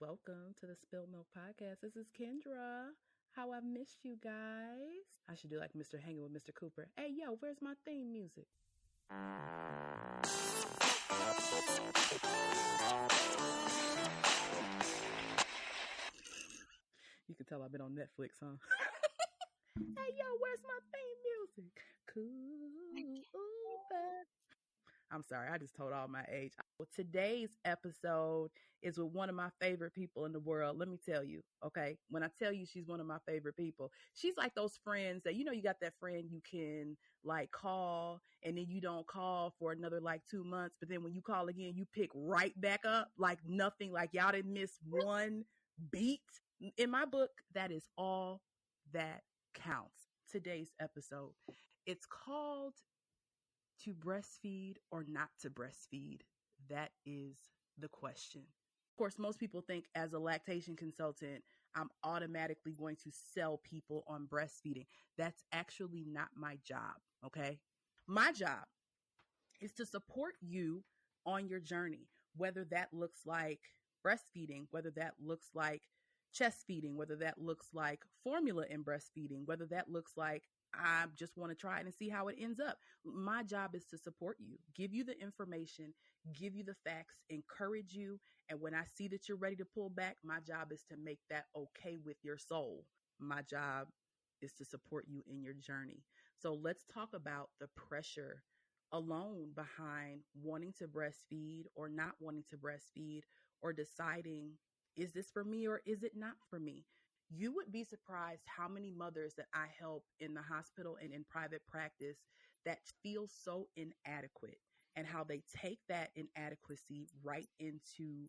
Welcome to the Spill Milk Podcast. This is Kendra. How I missed you guys. I should do like Mr. Hanging with Mr. Cooper. Hey, yo, where's my theme music? You can tell I've been on Netflix, huh? Hey, yo, where's my theme music? Cooper. I'm sorry, I just told all my age. Today's episode is with one of my favorite people in the world. Let me tell you, okay? When I tell you she's one of my favorite people, she's like those friends that, you got that friend you can like call and then you don't call for another like 2 months. But then when you call again, you pick right back up like nothing, like y'all didn't miss one beat. In my book, that is all that counts. Today's episode, it's called To Breastfeed or Not to Breastfeed? That is the question. Of course, most people think as a lactation consultant, I'm automatically going to sell people on breastfeeding. That's actually not my job, okay? My job is to support you on your journey, whether that looks like breastfeeding, whether that looks like chest feeding, whether that looks like formula in breastfeeding, whether that looks like I just want to try it and see how it ends up. My job is to support you, give you the information, give you the facts, encourage you. And when I see that you're ready to pull back, my job is to make that okay with your soul. My job is to support you in your journey. So let's talk about the pressure alone behind wanting to breastfeed or not wanting to breastfeed or deciding, is this for me or is it not for me? You would be surprised how many mothers that I help in the hospital and in private practice that feel so inadequate and how they take that inadequacy right into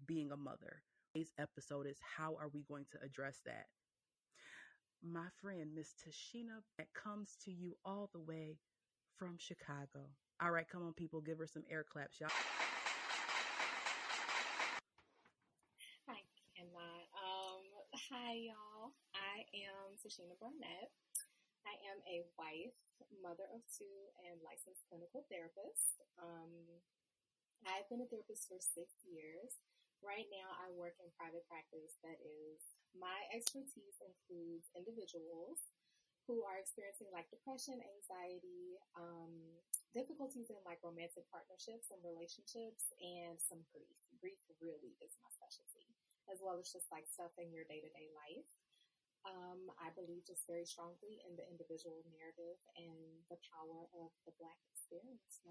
being a mother. Today's episode is how are we going to address that? My friend, Miss Tichina, that comes to you all the way from Chicago. All right, come on, people, give her some air claps, y'all. I cannot. Hi, y'all. I am Tichina Burnett. I am a wife, mother of two, and licensed clinical therapist. I've been a therapist for 6 years. Right now, I work in private practice. That is, my expertise includes individuals who are experiencing like depression, anxiety, difficulties in like romantic partnerships and relationships, and some grief. Grief really is my specialty, as well as just like stuff in your day-to-day life. I believe just very strongly in the individual narrative and the power of the Black experience.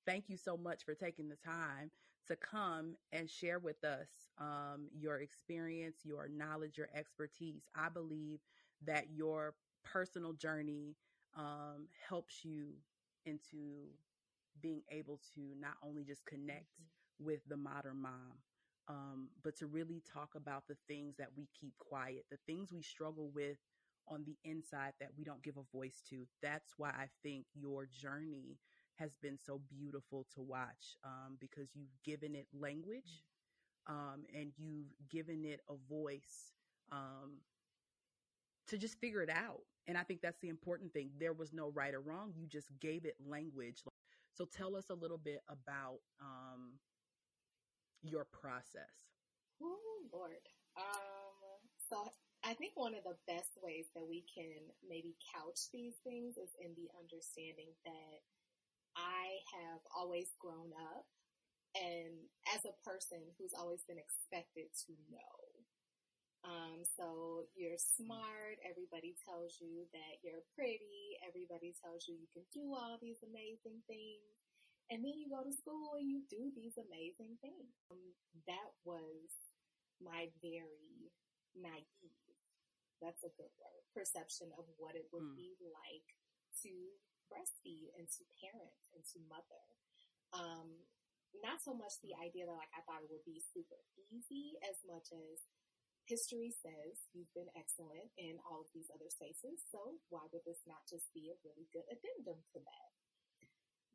Thank you so much for taking the time to come and share with us your experience, your knowledge, your expertise. I believe that your personal journey helps you into being able to not only just connect with the modern mom, but to really talk about the things that we keep quiet, the things we struggle with on the inside that we don't give a voice to. That's why I think your journey has been so beautiful to watch, because you've given it language and you've given it a voice to just figure it out. And I think that's the important thing. There was no right or wrong. You just gave it language. So tell us a little bit about your process. Oh, Lord. So I think one of the best ways that we can maybe couch these things is in the understanding that I have always grown up and as a person who's always been expected to know. So you're smart. Everybody tells you that you're pretty. Everybody tells you you can do all these amazing things. And then you go to school and you do these amazing things. That was my very naive, that's a good word, perception of what it would be like to breastfeed and to parent and to mother. Not so much the idea that like I thought it would be super easy as much as history says you've been excellent in all of these other spaces. So why would this not just be a really good addendum to that?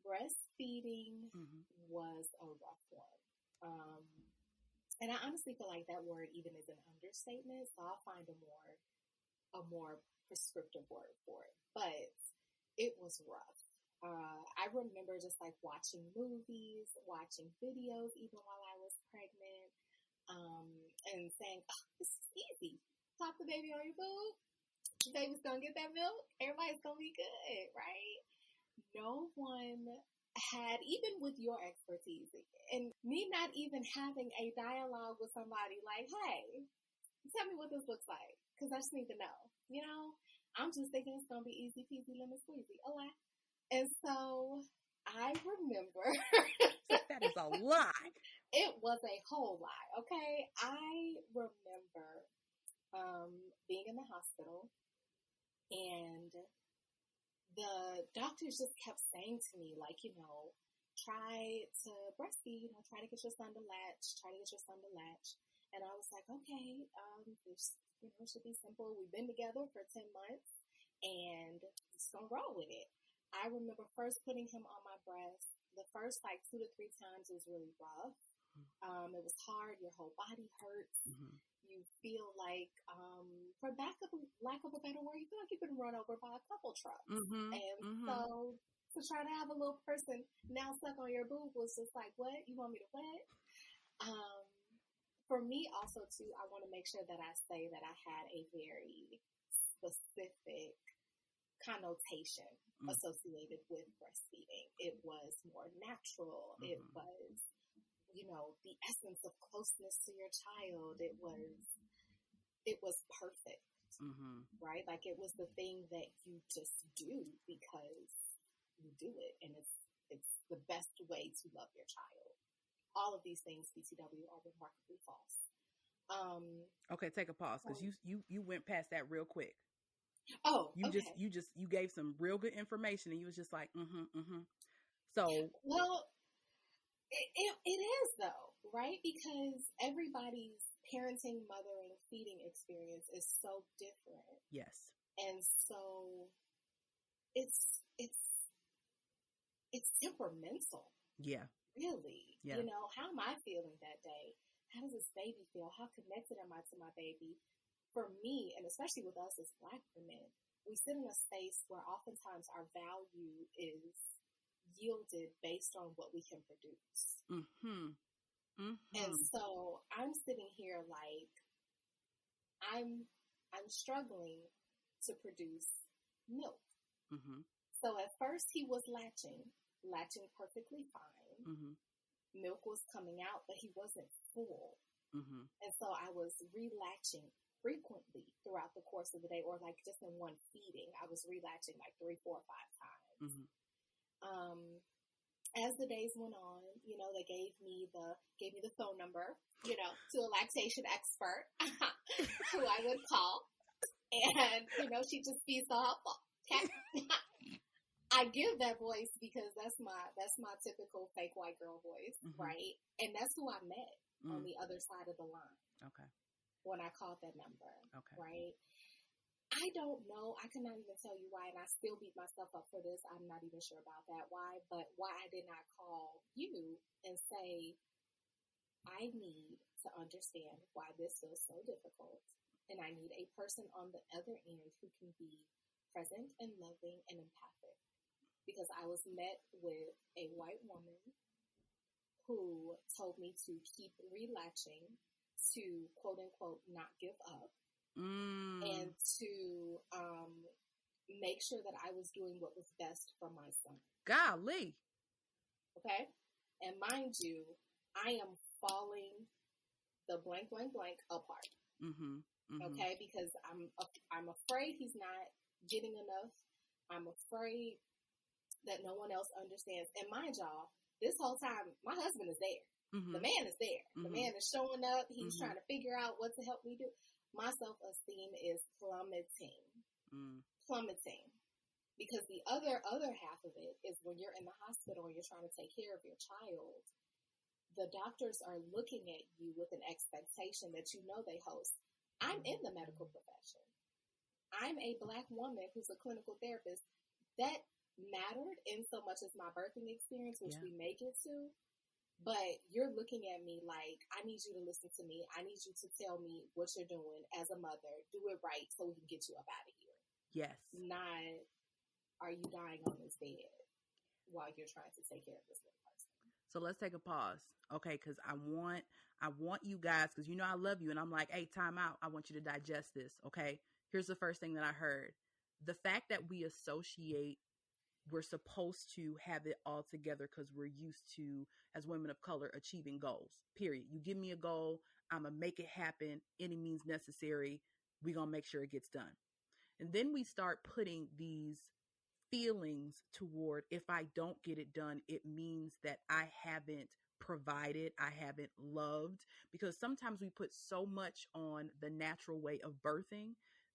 Breastfeeding was a rough one. And I honestly feel like that word even is an understatement. So I'll find a more prescriptive word for it. But it was rough. I remember just like watching movies, watching videos, even while I was pregnant. and saying, oh, this is easy. Pop the baby on your boob. The baby's going to get that milk. Everybody's going to be good, right? No one had, even with your expertise, and me not even having a dialogue with somebody like, hey, tell me what this looks like, because I just need to know. You know, I'm just thinking it's going to be easy peasy, lemon squeezy. Oh, and so I remember. That is a lie. It was a whole lie, okay? I remember being in the hospital, and the doctors just kept saying to me, like, you know, try to breastfeed, you know, try to get your son to latch. And I was like, okay, this, you know, should be simple. We've been together for 10 months, and just gonna roll with it. I remember first putting him on my breast. The first, like, 2 to 3 times was really rough. It was hard. Your whole body hurts. Mm-hmm. You feel like, for lack of a better word, you feel like you've been run over by a couple trucks. Mm-hmm. And mm-hmm. so to try to have a little person now stuck on your boob was just like, what? You want me to what? For me also, too, I want to make sure that I say that I had a very specific connotation associated with breastfeeding. It was more natural. Mm-hmm. It was, you know, the essence of closeness to your child. It was perfect, right? Like, it was the thing that you just do because you do it, and it's the best way to love your child. All of these things, BTW, are remarkably false. Okay, take a pause, because you went past that real quick. Oh, you okay. you gave some real good information, and you was just like, So, well, it is though, right? Because everybody's parenting, mothering, feeding experience is so different. Yes. And so it's temperamental. Yeah. Really. Yeah. You know, how am I feeling that day? How does this baby feel? How connected am I to my baby? For me, and especially with us as Black women, we sit in a space where oftentimes our value is yielded based on what we can produce. And so I'm sitting here like, I'm struggling to produce milk. So at first he was latching perfectly fine. Milk was coming out, but he wasn't full. And so I was relatching frequently throughout the course of the day, or like just in one feeding, I was relatching like 3, 4, 5 times. As the days went on, you know, they gave me the phone number, you know, to a lactation expert who I would call, and you know, she just be so helpful. Okay? I give that voice because that's my typical fake white girl voice, right? And that's who I met on the other side of the line. Okay. When I called that number. Okay. Right? I don't know. I cannot even tell you why, and I still beat myself up for this. I'm not even sure about that. Why? But why I did not call you and say, I need to understand why this feels so difficult, and I need a person on the other end who can be present and loving and empathic. Because I was met with a white woman who told me to keep relatching, to quote unquote not give up, and to make sure that I was doing what was best for my son. Golly. Okay? And mind you, I am falling the blank, blank, blank apart. Okay? Because I'm afraid he's not getting enough. I'm afraid that no one else understands. And mind y'all, this whole time, my husband is there. The man is there. The man is showing up. He's trying to figure out what to help me do. My self-esteem is plummeting. Plummeting. Because the other half of it is when you're in the hospital and you're trying to take care of your child, the doctors are looking at you with an expectation that you know they host. I'm in the medical profession. I'm a Black woman who's a clinical therapist. That mattered in so much as my birthing experience, which we may get to. But you're looking at me like, I need you to listen to me. I need you to tell me what you're doing as a mother. Do it right so we can get you up out of here. Yes. Not, are you dying on this bed while you're trying to take care of this little person? So let's take a pause. Okay, because I want you guys, because you know I love you, and I'm like, hey, time out. I want you to digest this. Okay. Here's the first thing that I heard. The fact that we associate we're supposed to have it all together because we're used to, as women of color, achieving goals. Period. You give me a goal, I'm gonna make it happen any means necessary. We're gonna make sure it gets done. And then we start putting these feelings toward, if I don't get it done, it means that I haven't provided, I haven't loved. Because sometimes we put so much on the natural way of birthing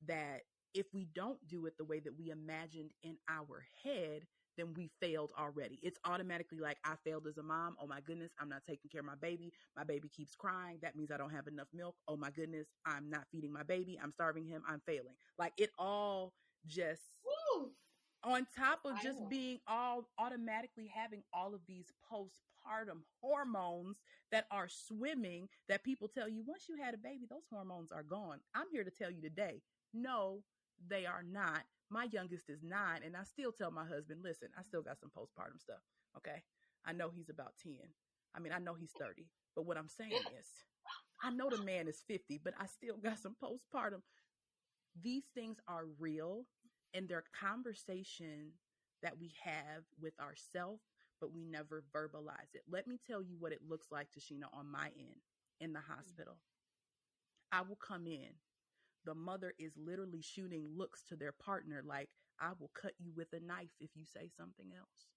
that if we don't do it the way that we imagined in our head, then we failed already. It's automatically like, I failed as a mom. Oh my goodness, I'm not taking care of my baby. My baby keeps crying. That means I don't have enough milk. Oh my goodness, I'm not feeding my baby. I'm starving him. I'm failing. Like it all just Woo! on top of I just know. being all automatically having all of these postpartum hormones that are swimming, that people tell you once you had a baby, those hormones are gone. I'm here to tell you today, no, they are not. My youngest is 9, and I still tell my husband, listen, I still got some postpartum stuff. Okay. I know he's about 10. I mean, I know he's 30, but what I'm saying is, I know the man is 50, but I still got some postpartum. These things are real, and they're conversation that we have with ourselves, but we never verbalize it. Let me tell you what it looks like, Tichina, on my end in the hospital. I will come in. The mother is literally shooting looks to their partner like, I will cut you with a knife if you say something else.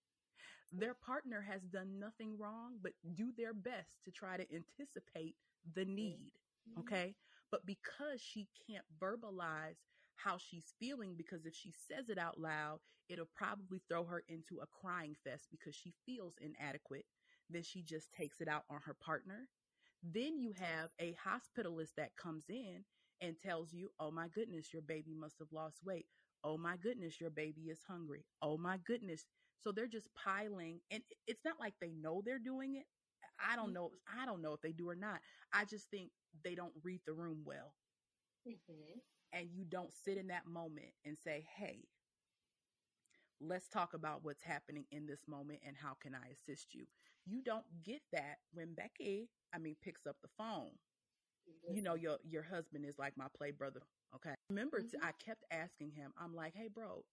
Their partner has done nothing wrong but do their best to try to anticipate the need. Mm-hmm. Okay. But because she can't verbalize how she's feeling, because if she says it out loud, it'll probably throw her into a crying fest because she feels inadequate. Then she just takes it out on her partner. Then you have a hospitalist that comes in and tells you, oh my goodness, your baby must have lost weight. Oh my goodness, your baby is hungry. Oh my goodness. So they're just piling, and it's not like they know they're doing it. I don't know. I don't know if they do or not. I just think they don't read the room well. Mm-hmm. And you don't sit in that moment and say, hey, let's talk about what's happening in this moment and how can I assist you. You don't get that when Becky, picks up the phone. You know, Listen. your husband is like my play brother. Okay. Remember, Mm-hmm. I kept asking him, I'm like, hey, bro,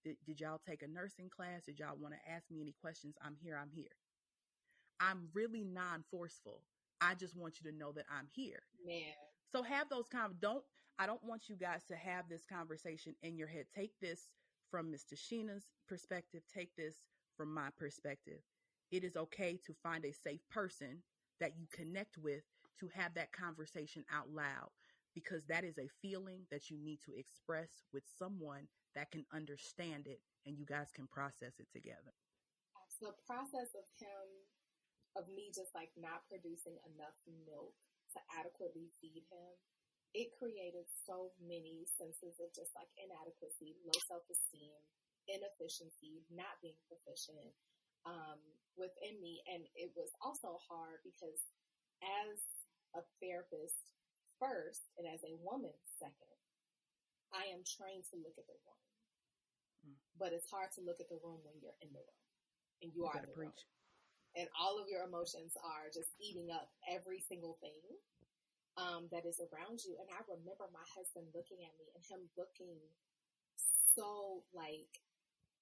did y'all take a nursing class? Did y'all want to ask me any questions? I'm here. I'm here. I'm really non-forceful. I just want you to know that I'm here. Man. So have those I don't want you guys to have this conversation in your head. Take this from Miss Tichina's perspective. Take this from my perspective. It is okay to find a safe person that you connect with to have that conversation out loud, because that is a feeling that you need to express with someone that can understand it, and you guys can process it together. So the process of me just like not producing enough milk to adequately feed him, it created so many senses of just like inadequacy, low self-esteem, inefficiency, not being proficient within me. And it was also hard because as a therapist first and as a woman second, I am trained to look at the room. But it's hard to look at the room when you're in the room and you are in the room. And all of your emotions are just eating up every single thing that is around you. And I remember my husband looking at me and him looking so like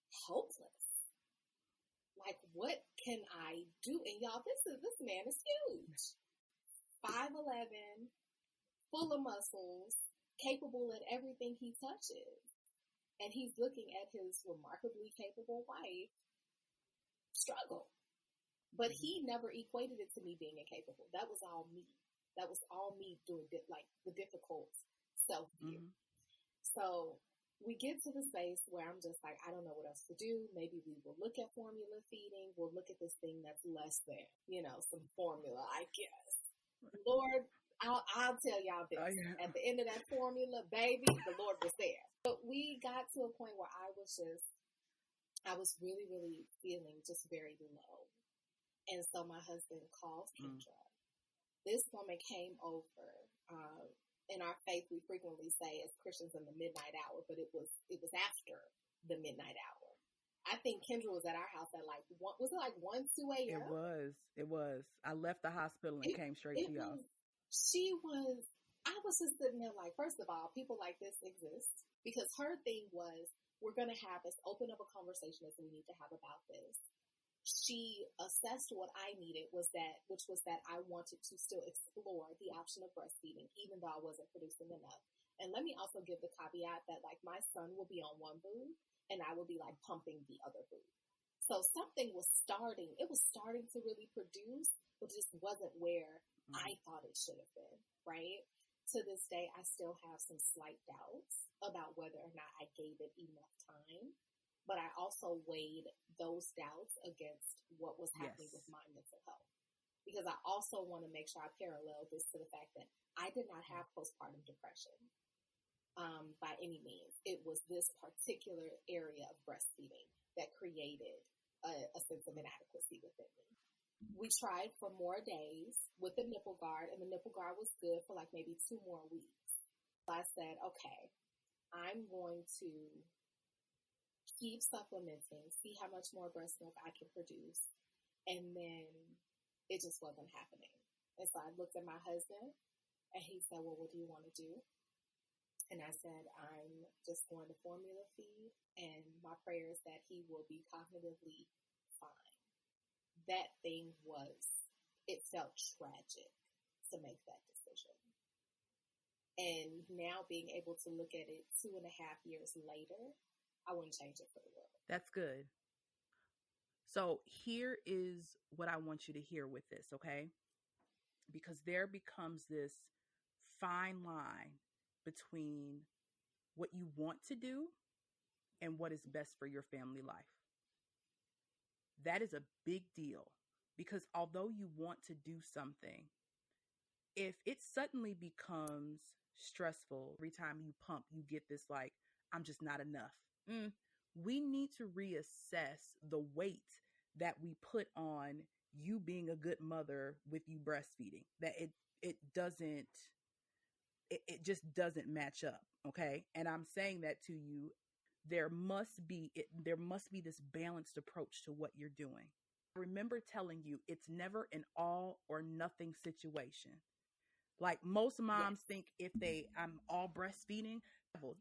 hopeless. Like, what can I do? And y'all, this man is huge. 5'11", full of muscles, capable at everything he touches. And he's looking at his remarkably capable wife struggle. But he never equated it to me being incapable. That was all me. That was all me doing like the difficult self-view. Mm-hmm. So we get to the space where I'm just like, I don't know what else to do. Maybe we will look at formula feeding. We'll look at this thing that's less than, some formula, I guess. Lord, I'll tell y'all this. Oh, yeah. At the end of that formula, baby, the Lord was there. But we got to a point where I was really, really feeling just very low. And so my husband called Kendra. This woman came over. In our faith, we frequently say as Christians in the midnight hour, but it was after the midnight hour. I think Kendra was at our house at like was it like 1, 2 It a.m.? was. It was. I left the hospital and It came straight it to y'all. was I was just sitting there like, first of all, people like this exist because her thing was we're gonna have as open of a conversation as we need to have about this. She assessed what I needed which was that I wanted to still explore the option of breastfeeding, even though I wasn't producing enough. And let me also give the caveat that like my son will be on one boob and I will be like pumping the other boob. So something was starting. It was starting to really produce, but just wasn't where I thought it should have been, right? To this day, I still have some slight doubts about whether or not I gave it enough time. But I also weighed those doubts against what was happening with my mental health. Because I also want to make sure I parallel this to the fact that I did not have postpartum depression by any means. It was this particular area of breastfeeding that created a sense of inadequacy within me. We tried for more days with the nipple guard, and the nipple guard was good for like maybe 2 more weeks. So I said, okay, I'm going to keep supplementing, see how much more breast milk I can produce. And then it just wasn't happening. And so I looked at my husband and he said, well, what do you want to do? And I said, I'm just going to formula feed, and my prayer is that he will be cognitively fine. That thing it felt tragic to make that decision. And now being able to look at it 2.5 years later, I wouldn't change it for the world. That's good. So here is what I want you to hear with this, okay? Because there becomes this fine line between what you want to do and what is best for your family life. That is a big deal, because although you want to do something, if it suddenly becomes stressful, every time you pump, you get this like, I'm just not enough. We need to reassess the weight that we put on you being a good mother with you breastfeeding. That it doesn't, it just doesn't match up. Okay. And I'm saying that to you, there must be this balanced approach to what you're doing. I remember telling you, it's never an all or nothing situation. Like most moms think if I'm all breastfeeding,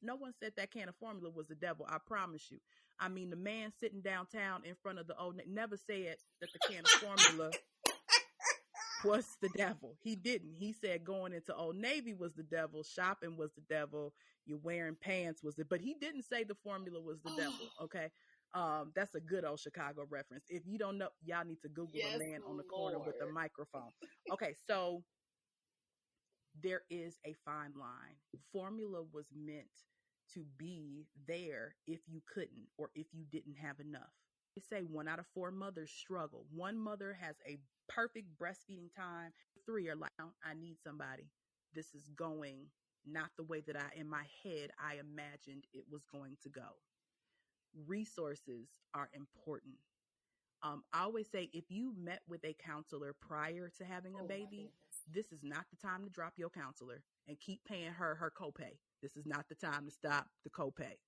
no one said that can of formula was the devil. I promise you. I mean, the man sitting downtown in front of the Old never said that the can of formula was the devil. He didn't. He said going into Old Navy was the devil. Shopping was the devil. You wearing pants was it. But he didn't say the formula was the devil. Okay. That's a good old Chicago reference. If you don't know, y'all need to Google the man on the corner with a microphone. Okay. So there is a fine line. Formula was meant to be there if you couldn't or if you didn't have enough. They say 1 out of 4 mothers struggle. 1 mother has a perfect breastfeeding time. 3 are like, I need somebody. This is going not the way that in my head, I imagined it was going to go. Resources are important. I always say, if you met with a counselor prior to having a baby, this is not the time to drop your counselor and keep paying her copay. This is not the time to stop the copay.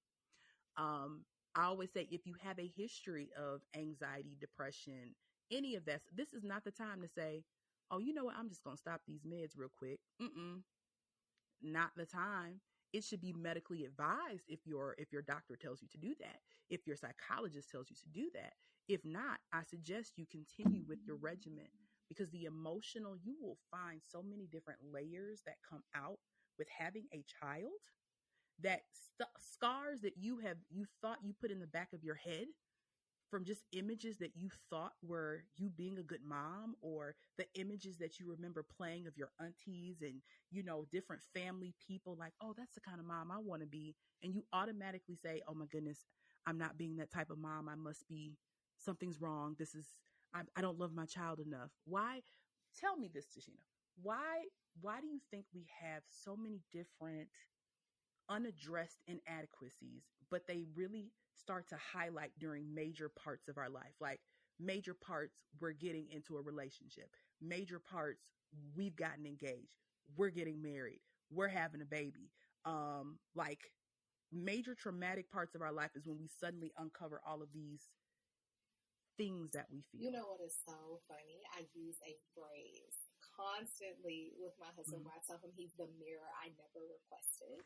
I always say, if you have a history of anxiety, depression, any of that, this is not the time to say, oh, you know what? I'm just going to stop these meds real quick. Not the time. It should be medically advised if your doctor tells you to do that, if your psychologist tells you to do that. If not, I suggest you continue with your regimen, because the emotional, you will find so many different layers that come out with having a child, that scars that you thought you put in the back of your head from just images that you thought were you being a good mom, or the images that you remember playing of your aunties and, different family people, like, oh, that's the kind of mom I want to be. And you automatically say, oh my goodness, I'm not being that type of mom. I must be, something's wrong. I don't love my child enough. Why? Tell me this, Tichina. Why do you think we have so many different unaddressed inadequacies, but they really start to highlight during major parts of our life? Like major parts, we're getting into a relationship. Major parts, we've gotten engaged. We're getting married. We're having a baby. Like major traumatic parts of our life is when we suddenly uncover all of these things that we feel. You know what is so funny? I use a phrase constantly with my husband where I tell him he's the mirror I never requested.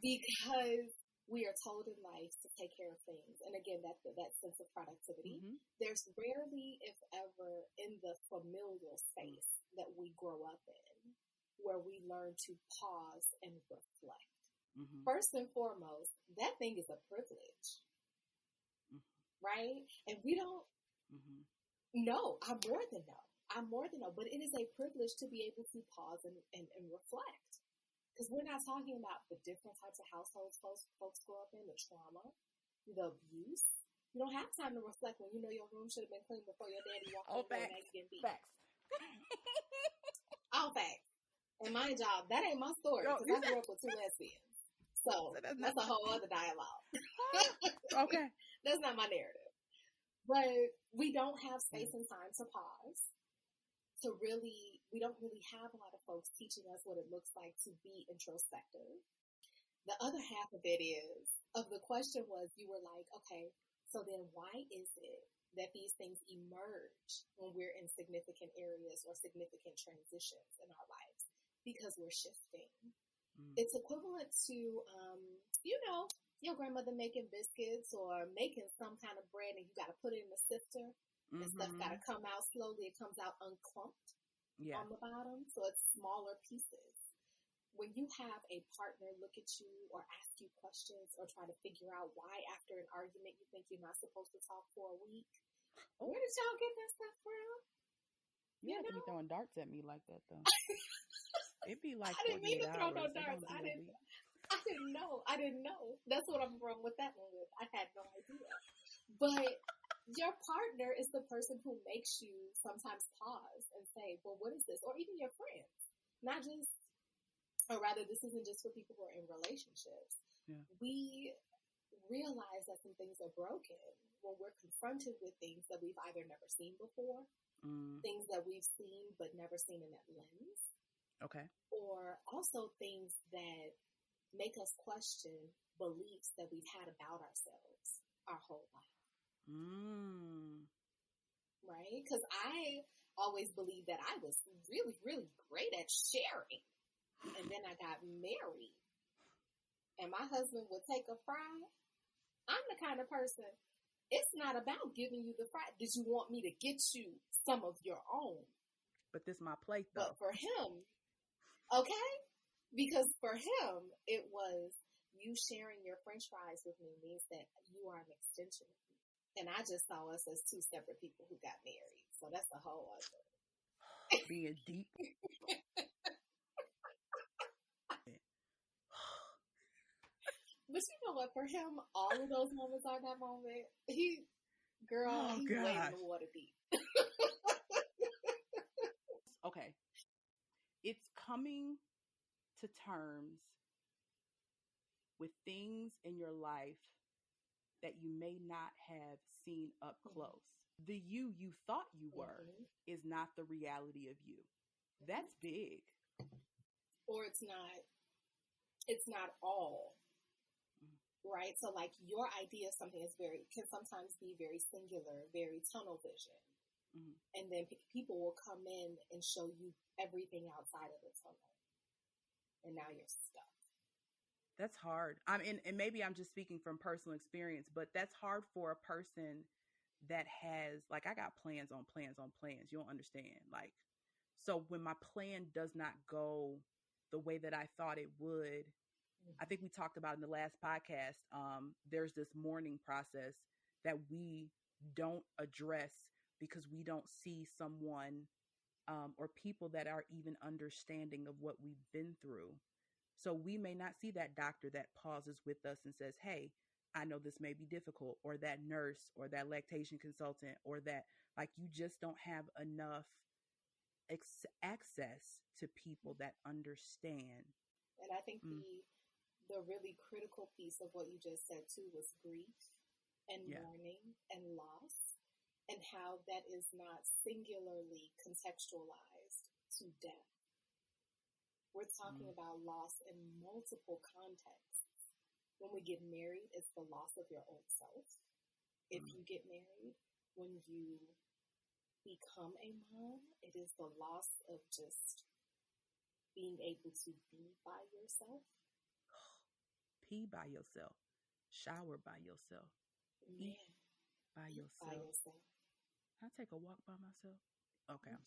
Because we are told in life to take care of things. And again, that sense of productivity. There's rarely, if ever, in the familial space that we grow up in where we learn to pause and reflect. First and foremost, that thing is a privilege. Right? And we don't know. I'm more than know. But it is a privilege to be able to pause and reflect. Because we're not talking about the different types of households folks grow up in, the trauma, the abuse. You don't have time to reflect when you know your room should have been clean before your daddy walked in and now you getting beat. Facts. All facts. And my job, that ain't my story. Because I grew up with 2 lesbians. So that's a whole other dialogue. Okay. That's not my narrative. But we don't have space and time to pause. We don't really have a lot of folks teaching us what it looks like to be introspective. The other half of the question was, you were like, okay, so then why is it that these things emerge when we're in significant areas or significant transitions in our lives? Because we're shifting. It's equivalent to, your grandmother making biscuits or making some kind of bread and you got to put it in the sifter. And stuff got to come out slowly. It comes out unclumped on the bottom. So it's smaller pieces. When you have a partner look at you or ask you questions or try to figure out why after an argument you think you're not supposed to talk for a week, where did y'all get that stuff from? You have to be throwing darts at me like that, though. It'd be like I didn't mean to throw no hours. darts. I didn't know. That's what I'm wrong with that one with. I had no idea. But your partner is the person who makes you sometimes pause and say, well, what is this? Or even your friends. This isn't just for people who are in relationships. Yeah. We realize that some things are broken when we're confronted with things that we've either never seen before, things that we've seen but never seen in that lens. Okay. Or also things that make us question beliefs that we've had about ourselves our whole life. Right? Because I always believed that I was really, really great at sharing. And then I got married. And my husband would take a fry. I'm the kind of person, it's not about giving you the fry. Did you want me to get you some of your own? But this is my plate, though. But for him, okay? Because for him, it was you sharing your French fries with me means that you are an extension of me. And I just saw us as 2 separate people who got married. So that's a whole other. Being deep. But you know what? For him, all of those moments are that moment. He's wading the water deep. Okay. It's coming to terms with things in your life that you may not have seen up close. The you thought you were is not the reality of you. That's big. Or it's not all. Right? So like your idea of something can sometimes be very singular, very tunnel vision. And then people will come in and show you everything outside of the tunnel. And now you're stuck. That's hard. And maybe I'm just speaking from personal experience, but that's hard for a person that has, like, I got plans on plans on plans. You don't understand. Like, so when my plan does not go the way that I thought it would, I think we talked about in the last podcast, there's this mourning process that we don't address because we don't see someone or people that are even understanding of what we've been through. So we may not see that doctor that pauses with us and says, hey, I know this may be difficult, or that nurse or that lactation consultant, or that, like, you just don't have enough access to people that understand. And I think the really critical piece of what you just said too was grief and mourning and loss, and how that is not singularly contextualized to death. We're talking about loss in multiple contexts. When we get married, it's the loss of your old self. If you get married, when you become a mom, it is the loss of just being able to be by yourself. Pee by yourself. Shower by yourself. Man, Eat by eat yourself. by yourself. Can I take a walk by myself? Okay, I'm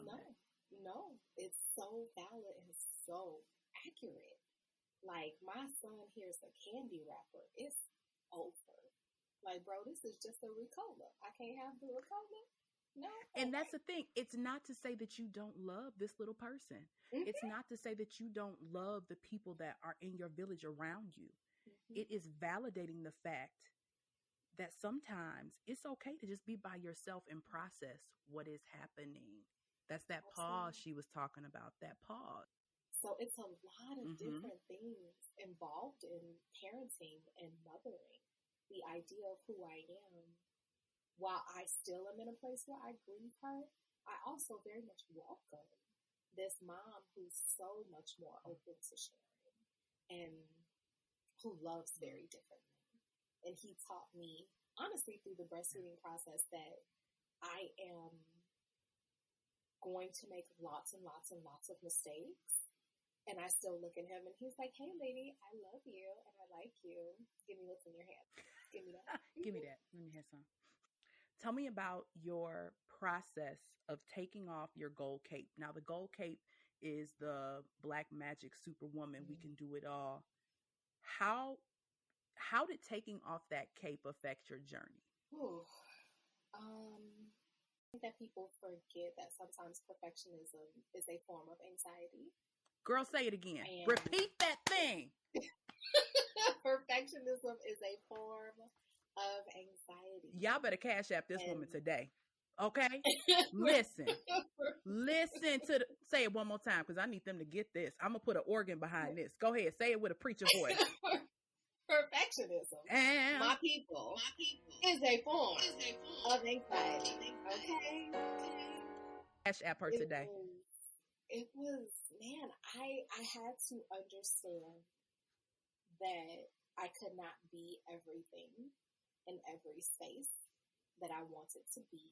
sorry. No, it's so valid and so accurate. Like, my son hears a candy wrapper, it's over. Like, bro, this is just a Ricola. I can't have the Ricola. No. And that's the thing. It's not to say that you don't love this little person. Mm-hmm. It's not to say that you don't love the people that are in your village around you. Mm-hmm. It is validating the fact that sometimes it's okay to just be by yourself and process what is happening. That's that pause she was talking about, that pause. So it's a lot of different things involved in parenting and mothering. The idea of who I am, while I still am in a place where I grieve her, I also very much welcome this mom who's so much more open to sharing and who loves very differently. And he taught me, honestly, through the breastfeeding process, that I am going to make lots and lots and lots of mistakes. And I still look at him and he's like, hey, lady, I love you and I like you. Give me what's in your hand. Give me that. Give me that. Let me have some. Tell me about your process of taking off your gold cape. Now, the gold cape is the black magic superwoman. We can do it all. How did taking off that cape affect your journey? I think that people forget that sometimes perfectionism is a form of anxiety. Girl, say it again. Repeat that thing. Perfectionism is a form of anxiety. Y'all better cash app this woman today. Okay? Listen to say it one more time because I need them to get this. I'm going to put an organ behind this. Go ahead. Say it with a preacher voice. Perfectionism, and my people, is a form of anxiety. Okay? Cash app her today. It was, man, I had to understand that I could not be everything in every space that I wanted to be.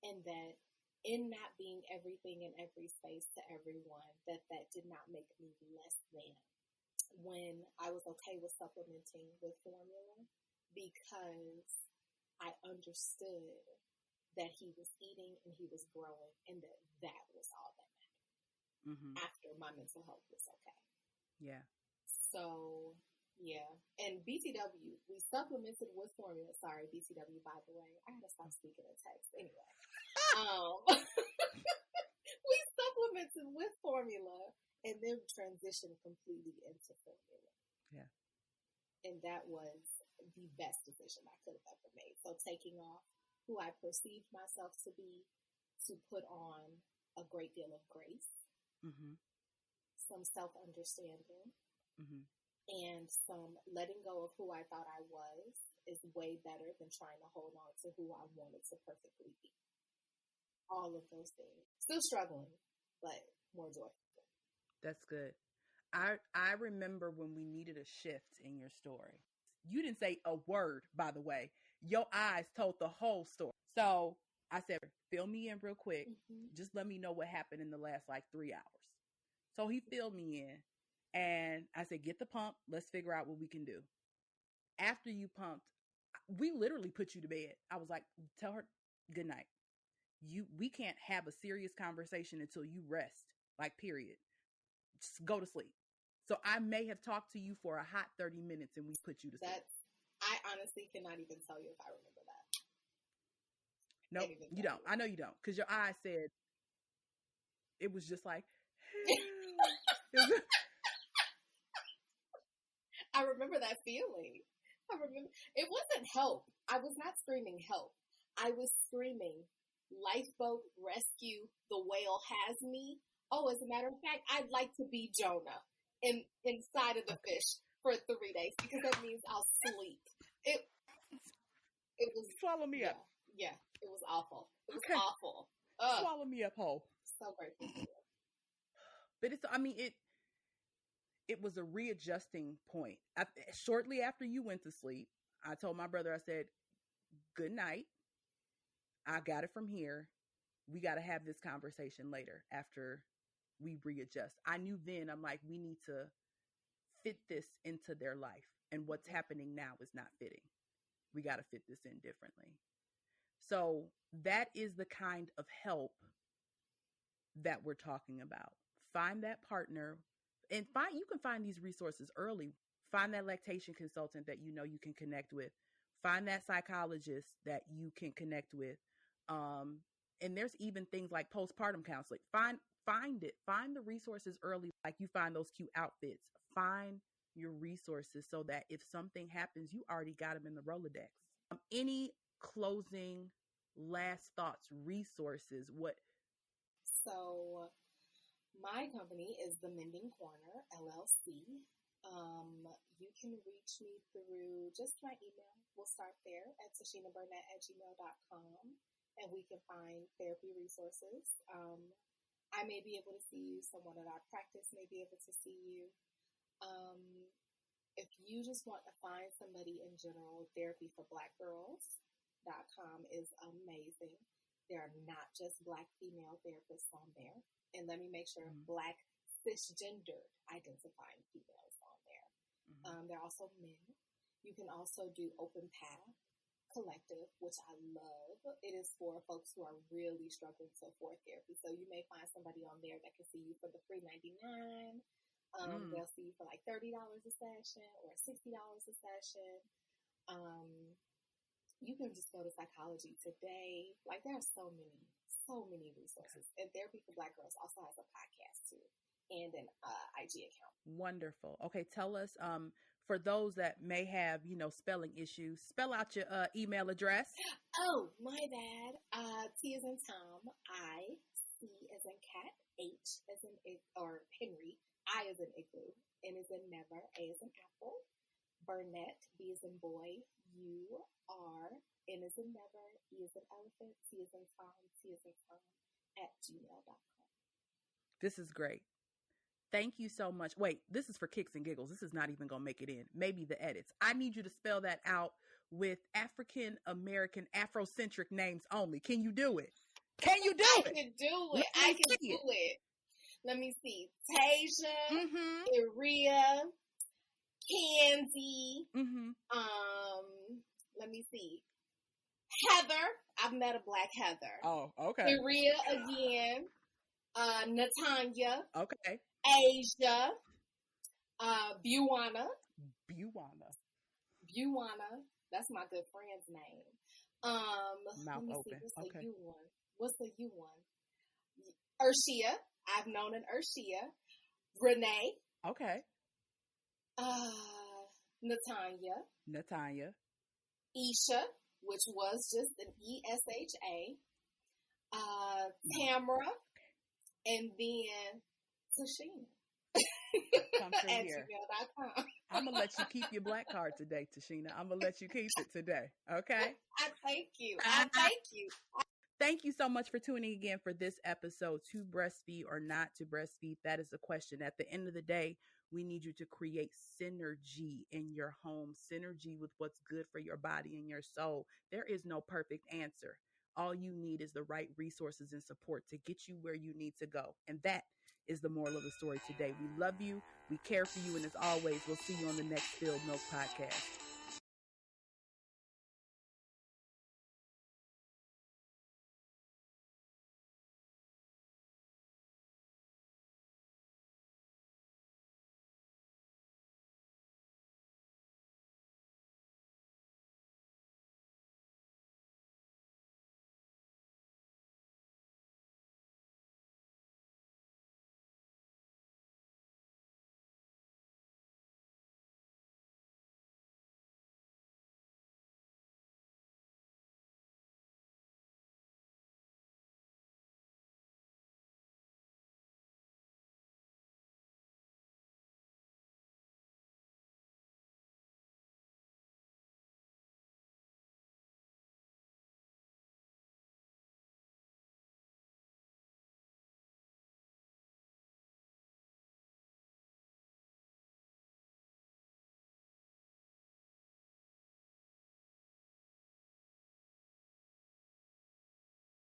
And that in not being everything in every space to everyone, that did not make me less than. When I was okay with supplementing with formula, because I understood that he was eating and he was growing and that was all that mattered. After my mental health was okay. Yeah. So, yeah. And BTW, we supplemented with formula. Sorry, BTW, by the way. I had to stop speaking in text. Anyway. We supplemented with formula and then transitioned completely into formula. Yeah. And that was the best decision I could have ever made. So taking off who I perceived myself to be, to put on a great deal of grace, some self-understanding, and some letting go of who I thought I was is way better than trying to hold on to who I wanted to perfectly be. All of those things. Still struggling, but more joyful. That's good. I remember when we needed a shift in your story. You didn't say a word, by the way. Your eyes told the whole story. So I said, fill me in real quick. Just let me know what happened in the last 3 hours. So he filled me in and I said, get the pump. Let's figure out what we can do. After you pumped, we literally put you to bed. I was like, tell her good night. We can't have a serious conversation until you rest, period. Just go to sleep. So I may have talked to you for a hot 30 minutes and we put you to sleep. I honestly cannot even tell you if I remember that. No, you don't. I know you don't. Because your eyes said, it was just like, I remember that feeling. I remember. It wasn't help. I was not screaming help. I was screaming, lifeboat rescue, the whale has me. Oh, as a matter of fact, I'd like to be Jonah inside of the fish for 3 days because that means I'll sleep. It was swallow me up. Yeah, it was awful. It was awful. Swallow me up whole. So grateful for you. But it was a readjusting point. Shortly after you went to sleep, I told my brother, I said, good night. I got it from here. We got to have this conversation later after we readjust. I knew then, I'm like, we need to fit this into their life. And what's happening now is not fitting. We got to fit this in differently. So that is the kind of help that we're talking about. Find that partner and you can find these resources early. Find that lactation consultant that you know you can connect with. Find that psychologist that you can connect with. And there's even things like postpartum counseling. Find it. Find the resources early, like you find those cute outfits. Find your resources so that if something happens, you already got them in the Rolodex. Any closing last thoughts, resources, what? So my company is the Mending Corner LLC. You can reach me through just my email. We'll start there at tichinaburnett@gmail.com, and we can find therapy resources. I may be able to see you. Someone at our practice may be able to see you. If you just want to find somebody in general, therapyforblackgirls.com is amazing. There are not just Black female therapists on there. And let me make sure, Black cisgender identifying females on there. There are also men. You can also do Open Path Collective, which I love. It is for folks who are really struggling to afford therapy. So you may find somebody on there that can see you for the free $99. They'll see you for like $30 a session or $60 a session. You can just go to Psychology Today. Like, there are so many resources. And Therapy for Black Girls also has a podcast too, and an IG account. Wonderful. Okay, tell us, for those that may have, spelling issues, spell out your email address. Oh, my bad. T as in Tom, I, C as in cat, H as in Henry, I as in igloo, N as in never, A as in apple, Burnett, B as in boy, U, R, N as in never, E as in elephant, T as in Tom, T as in Tom, @gmail.com. This is great. Thank you so much. Wait, this is for kicks and giggles. This is not even going to make it in. Maybe the edits. I need you to spell that out with African American Afrocentric names only. Can you do it? Can you do it? I can do it. I can do it. Let me see. Tasia, Iria, Candy. Let me see. Heather. I've met a Black Heather. Oh, okay. Iria again. Natanya. Okay. Asia. Buwana. That's my good friend's name. Mouth open. What's the U one? Urshia. I've known an Urshia. Renee. Okay. Natanya. Isha, which was just an ESHA. Tamara. And then Tichina. Come through here. gmail.com. I'm going to let you keep your Black card today, Tichina. I'm going to let you keep it today. Okay? I thank you. I thank you. Thank you so much for tuning again for this episode, To Breastfeed or Not to Breastfeed. That is the question. At the end of the day, we need you to create synergy in your home, synergy with what's good for your body and your soul. There is no perfect answer. All you need is the right resources and support to get you where you need to go. And that is the moral of the story today. We love you. We care for you. And as always, we'll see you on the next Spilled Milk podcast.